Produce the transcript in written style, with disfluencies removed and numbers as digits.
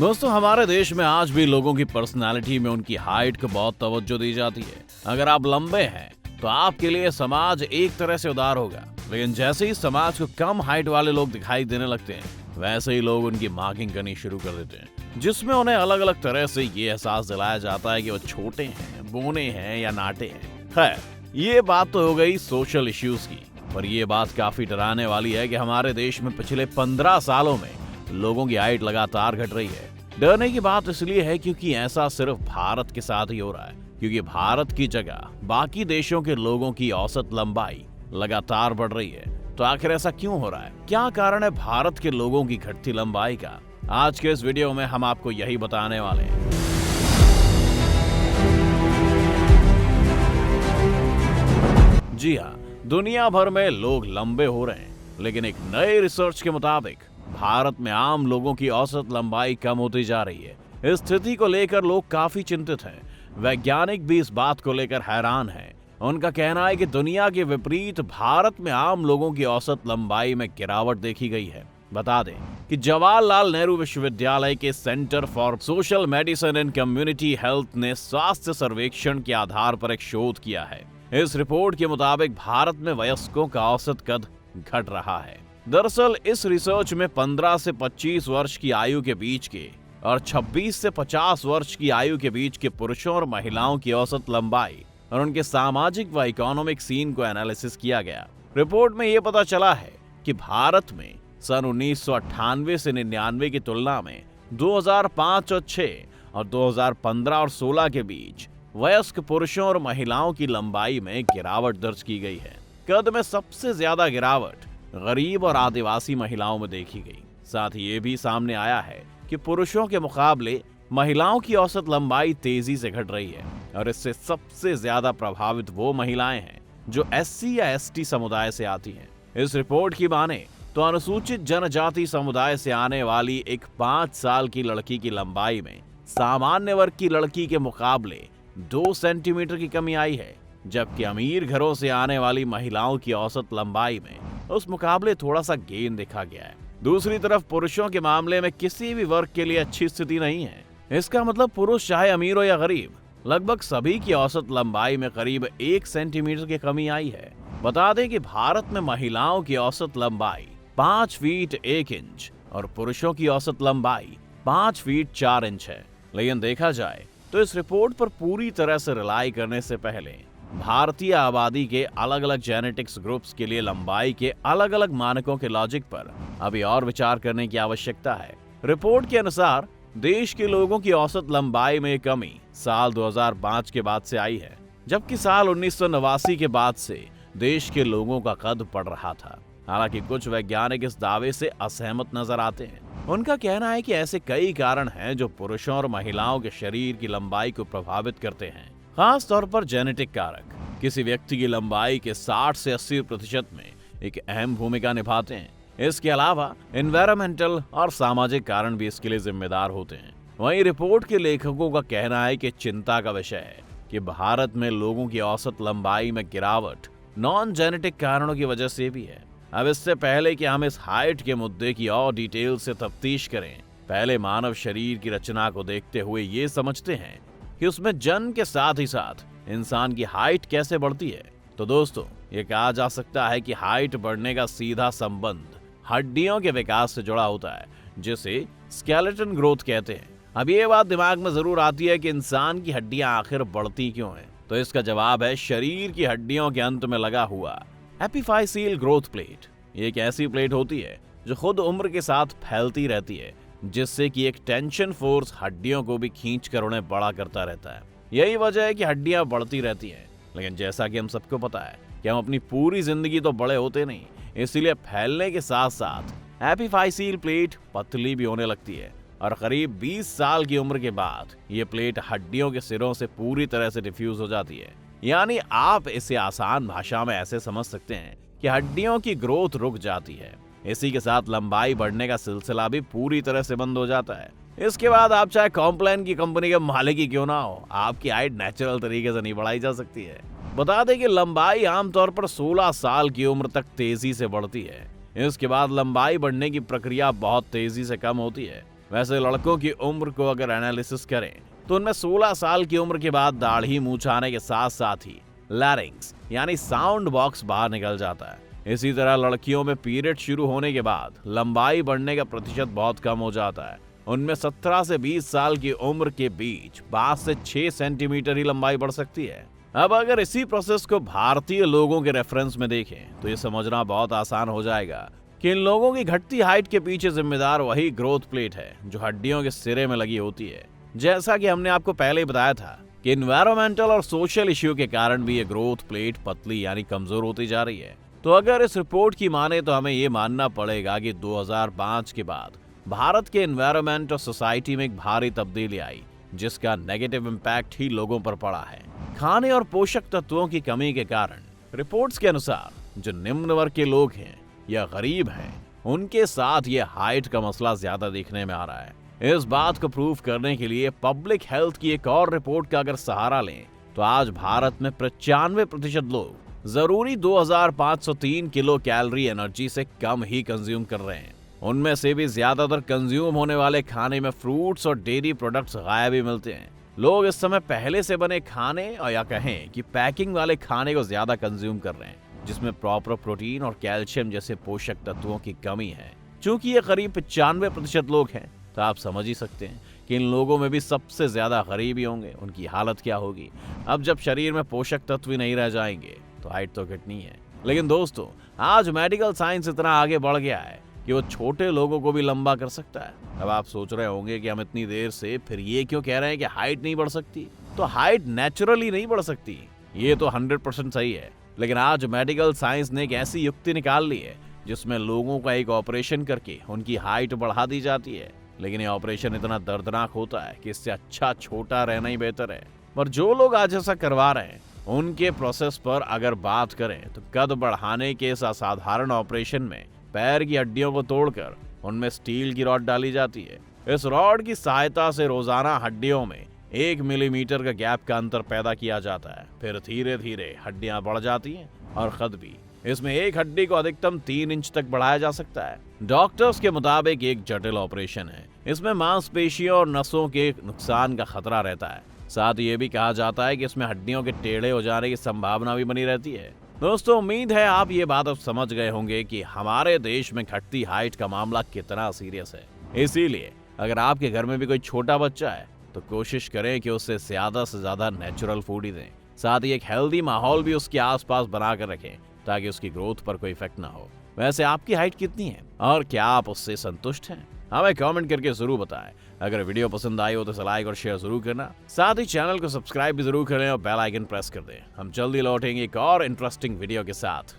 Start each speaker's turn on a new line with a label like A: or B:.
A: दोस्तों, हमारे देश में आज भी लोगों की पर्सनालिटी में उनकी हाइट को बहुत तवज्जो दी जाती है। अगर आप लंबे हैं तो आपके लिए समाज एक तरह से उदार होगा, लेकिन जैसे ही समाज को कम हाइट वाले लोग दिखाई देने लगते हैं, वैसे ही लोग उनकी मार्किंग करनी शुरू कर देते हैं, जिसमें उन्हें अलग अलग तरह से ये एहसास दिलाया जाता है कि वो छोटे हैं, बौने हैं या नाटे हैं। खैर, ये बात तो हो गई सोशल इश्यूज की, पर ये बात काफी डराने वाली है कि हमारे देश में पिछले 15 सालों में लोगों की हाइट लगातार घट रही है। डरने की बात इसलिए है क्योंकि ऐसा सिर्फ भारत के साथ ही हो रहा है, क्योंकि भारत की जगह बाकी देशों के लोगों की औसत लंबाई लगातार बढ़ रही है। तो आखिर ऐसा क्यों हो रहा है? क्या कारण है भारत के लोगों की घटती लंबाई का? आज के इस वीडियो में हम आपको यही बताने वाले हैं। जी हाँ, दुनिया भर में लोग लंबे हो रहे हैं, लेकिन एक नए रिसर्च के मुताबिक भारत में आम लोगों की औसत लंबाई कम होती जा रही है। इस स्थिति को लेकर लोग काफी चिंतित हैं। वैज्ञानिक भी इस बात को लेकर हैरान हैं। उनका कहना है कि दुनिया के विपरीत भारत में आम लोगों की औसत लंबाई में गिरावट देखी गई है। बता दें कि जवाहरलाल नेहरू विश्वविद्यालय के centre for social medicine and community health ने स्वास्थ्य सर्वेक्षण के आधार पर एक शोध किया है। इस रिपोर्ट के मुताबिक भारत में वयस्कों का औसत कद घट रहा है। दरअसल इस रिसर्च में 15 से 25 वर्ष की आयु के बीच के और 26 से 50 वर्ष की आयु के बीच के पुरुषों और महिलाओं की औसत लंबाई और उनके सामाजिक व इकोनॉमिक सीन को एनालिसिस किया गया। रिपोर्ट में यह पता चला है कि भारत में सन 1998 से 99 की तुलना में 2005 और 6 और 2015 और 16 के बीच वयस्क पुरुषों और महिलाओं की लंबाई में गिरावट दर्ज की गई है। कद में सबसे ज्यादा गिरावट गरीब और आदिवासी महिलाओं में देखी गई। साथ ही ये भी सामने आया है कि पुरुषों के मुकाबले महिलाओं की औसत लंबाई तेजी से घट रही है और इससे सबसे ज्यादा प्रभावित वो महिलाएं हैं जो एससी या एसटी समुदाय से आती हैं। इस रिपोर्ट की माने तो अनुसूचित जनजाति समुदाय से आने वाली एक 5 साल की लड़की की लंबाई में सामान्य वर्ग की लड़की के मुकाबले 2 सेंटीमीटर की कमी आई है, जबकि अमीर घरों से आने वाली महिलाओं की औसत लंबाई में उस मुकाबले थोड़ा सा गेन देखा गया है। दूसरी तरफ पुरुषों के मामले में किसी भी वर्ग के लिए अच्छी स्थिति नहीं है। इसका मतलब पुरुष चाहे अमीर हो या गरीब, लगभग सभी की औसत लंबाई में करीब 1 सेंटीमीटर की कमी आई है। बता दें कि भारत में महिलाओं की औसत लंबाई 5 फीट 1 इंच और पुरुषों की औसत लंबाई 5 फीट 4 इंच है। लेकिन देखा जाए तो इस रिपोर्ट पर पूरी तरह से रिलाई करने से पहले भारतीय आबादी के अलग अलग जेनेटिक्स ग्रुप्स के लिए लंबाई के अलग अलग मानकों के लॉजिक पर अभी और विचार करने की आवश्यकता है। रिपोर्ट के अनुसार देश के लोगों की औसत लंबाई में कमी साल 2005 के बाद से आई है, जबकि साल 1989 के बाद से देश के लोगों का कद बढ़ रहा था। हालांकि कुछ वैज्ञानिक इस दावे से असहमत नजर आते हैं। उनका कहना है कि ऐसे कई कारण हैं जो पुरुषों और महिलाओं के शरीर की लंबाई को प्रभावित करते हैं, खास तौर पर जेनेटिक कारक किसी व्यक्ति की लंबाई के 60 से 80% में एक अहम भूमिका निभाते हैं। इसके अलावा एनवायरमेंटल और सामाजिक कारण भी इसके लिए जिम्मेदार होते हैं। वहीं रिपोर्ट के लेखकों का कहना है कि चिंता का विषय है कि भारत में लोगों की औसत लंबाई में गिरावट नॉन जेनेटिक कारणों की वजह से भी है। अब इससे पहले कि हम इस हाइट के मुद्दे की और डिटेल से तफ्तीश करें, पहले मानव शरीर की रचना को देखते हुए ये समझते हैं कि उसमें जन्म के साथ ही साथ इंसान की हाइट कैसे बढ़ती है। तो दोस्तों, ये कहा जा सकता है कि हाइट बढ़ने का सीधा संबंध हड्डियों के विकास से जुड़ा होता है, जिसे स्केलेटन ग्रोथ कहते हैं। अब ये बात दिमाग में जरूर आती है कि इंसान की हड्डियां आखिर बढ़ती क्यों हैं? तो इसका जवाब है शरीर की हड्डियों के अंत में लगा हुआ एपिफाइसियल ग्रोथ प्लेट। ये एक ऐसी प्लेट होती है जो खुद उम्र के साथ फैलती रहती है, जिससे कि एक टेंशन फोर्स हड्डियों को भी खींचकर उन्हें बड़ा करता रहता है। यही वजह है कि हड्डियां बढ़ती रहती हैं। लेकिन जैसा कि हम सबको पता है कि हम अपनी पूरी जिंदगी तो बड़े होते नहीं, इसीलिए फैलने के साथ साथ एपिफाइसियल प्लेट पतली भी होने लगती है और करीब 20 साल की उम्र के बाद ये प्लेट हड्डियों के सिरों से पूरी तरह से डिफ्यूज हो जाती है। यानी आप इसे आसान भाषा में ऐसे समझ सकते हैं कि हड्डियों की ग्रोथ रुक जाती है। इसी के साथ लंबाई बढ़ने का सिलसिला भी पूरी तरह से बंद हो जाता है। इसके बाद आप चाहे कॉम्प्लान की कंपनी के मालिक ही क्यों ना हो, आपकी हाइट नेचुरल तरीके से नहीं बढ़ाई जा सकती है, बता दें कि लंबाई आमतौर पर 16 साल की उम्र तक तेजी से बढ़ती है। इसके बाद लंबाई बढ़ने की प्रक्रिया बहुत तेजी से कम होती है। वैसे लड़कों की उम्र को अगर एनालिसिस करें तो उनमें 16 साल की उम्र के बाद दाढ़ी मूंछ आने के साथ साथ ही लैरिंग्स यानी साउंड बॉक्स बाहर निकल जाता है। इसी तरह लड़कियों में पीरियड शुरू होने के बाद लंबाई बढ़ने का प्रतिशत बहुत कम हो जाता है। उनमें 17 से 20 साल की उम्र के बीच 5 से 6 सेंटीमीटर ही लंबाई बढ़ सकती है। अब अगर इसी प्रोसेस को भारतीय लोगों के रेफरेंस में देखें तो ये समझना बहुत आसान हो जाएगा कि इन लोगों की घटती हाइट के पीछे जिम्मेदार वही ग्रोथ प्लेट है जो हड्डियों के सिरे में लगी होती है। जैसा कि हमने आपको पहले ही बताया था कि एनवायरमेंटल और सोशल इश्यू के कारण भी ये ग्रोथ प्लेट पतली यानी कमजोर होती जा रही है। तो अगर इस रिपोर्ट की माने तो हमें ये मानना पड़ेगा कि 2005 के बाद भारत के एनवायरमेंट और सोसाइटी में एक भारी तब्दीली आई, जिसका नेगेटिव इम्पैक्ट ही लोगों पर पड़ा है। खाने और पोषक तत्वों की कमी के कारण रिपोर्ट्स के अनुसार जो निम्न वर्ग के लोग हैं या गरीब हैं, उनके साथ ये हाइट का मसला ज्यादा देखने में आ रहा है। इस बात को प्रूव करने के लिए पब्लिक हेल्थ की एक और रिपोर्ट का अगर सहारा लें तो आज भारत में 95% लोग जरूरी 2503 किलो कैलोरी एनर्जी से कम ही कंज्यूम कर रहे हैं। उनमें से भी ज्यादातर कंज्यूम होने वाले खाने में फ्रूट्स और डेयरी प्रोडक्ट्स गायब ही मिलते हैं। लोग इस समय पहले से बने खाने और या कहें कि पैकिंग वाले खाने को ज्यादा कंज्यूम कर रहे हैं, जिसमें प्रॉपर प्रोटीन और कैल्शियम जैसे पोषक तत्वों की कमी है। चूंकि ये करीब 95% लोग हैं तो आप समझ ही सकते हैं कि इन लोगों में भी सबसे ज्यादा गरीब ही होंगे, उनकी हालत क्या होगी। अब जब शरीर में पोषक तत्व ही नहीं रह जाएंगे तो हाइट तो घटनी है। लेकिन दोस्तों, आज मेडिकल साइंस इतना आगे बढ़ गया है कि वो छोटे लोगों को भी लंबा कर सकता है। अब आप सोच रहे होंगे कि हम इतनी देर से फिर ये क्यों कह रहे हैं कि हाइट नहीं बढ़ सकती। तो हाइट नेचुरली नहीं बढ़ सकती, ये तो 100% सही है। लेकिन आज मेडिकल साइंस ने एक ऐसी युक्ति निकाल ली है जिसमें लोगों का एक ऑपरेशन करके उनकी हाइट बढ़ा दी जाती है। लेकिन ये ऑपरेशन इतना दर्दनाक होता है कि इससे अच्छा छोटा रहना ही बेहतर है। पर जो लोग आज ऐसा करवा रहे हैं उनके प्रोसेस पर अगर बात करें तो कद बढ़ाने के इस असाधारण ऑपरेशन में पैर की हड्डियों को तोड़कर उनमें स्टील की रॉड डाली जाती है। इस रॉड की सहायता से रोजाना हड्डियों में 1 मिलीमीटर का गैप का अंतर पैदा किया जाता है। फिर धीरे धीरे हड्डियां बढ़ जाती हैं और कद भी। इसमें एक हड्डी को अधिकतम 3 इंच तक बढ़ाया जा सकता है। डॉक्टर्स के मुताबिक एक जटिल ऑपरेशन है। इसमें मांसपेशियों और नसों के नुकसान का खतरा रहता है। साथ ही ये भी कहा जाता है कि इसमें हड्डियों के टेढ़े हो जाने की संभावना भी बनी रहती है। दोस्तों, उम्मीद है आप ये बात अब समझ गए होंगे कि हमारे देश में घटती हाइट का मामला कितना सीरियस है। इसीलिए अगर आपके घर में भी कोई छोटा बच्चा है तो कोशिश करें कि उससे ज्यादा से ज्यादा नेचुरल फूड ही दें। साथ ही एक हेल्दी माहौल भी उसके आसपास बना कर रखें ताकि उसकी ग्रोथ पर कोई इफेक्ट ना हो। वैसे आपकी हाइट कितनी है और क्या आप उससे संतुष्ट हैं? हमें कमेंट करके जरूर बताएं। अगर वीडियो पसंद आई हो तो लाइक और शेयर जरूर करना। साथ ही चैनल को सब्सक्राइब भी जरूर करें और बेल आइकन प्रेस कर दें। हम जल्दी लौटेंगे एक और इंटरेस्टिंग वीडियो के साथ।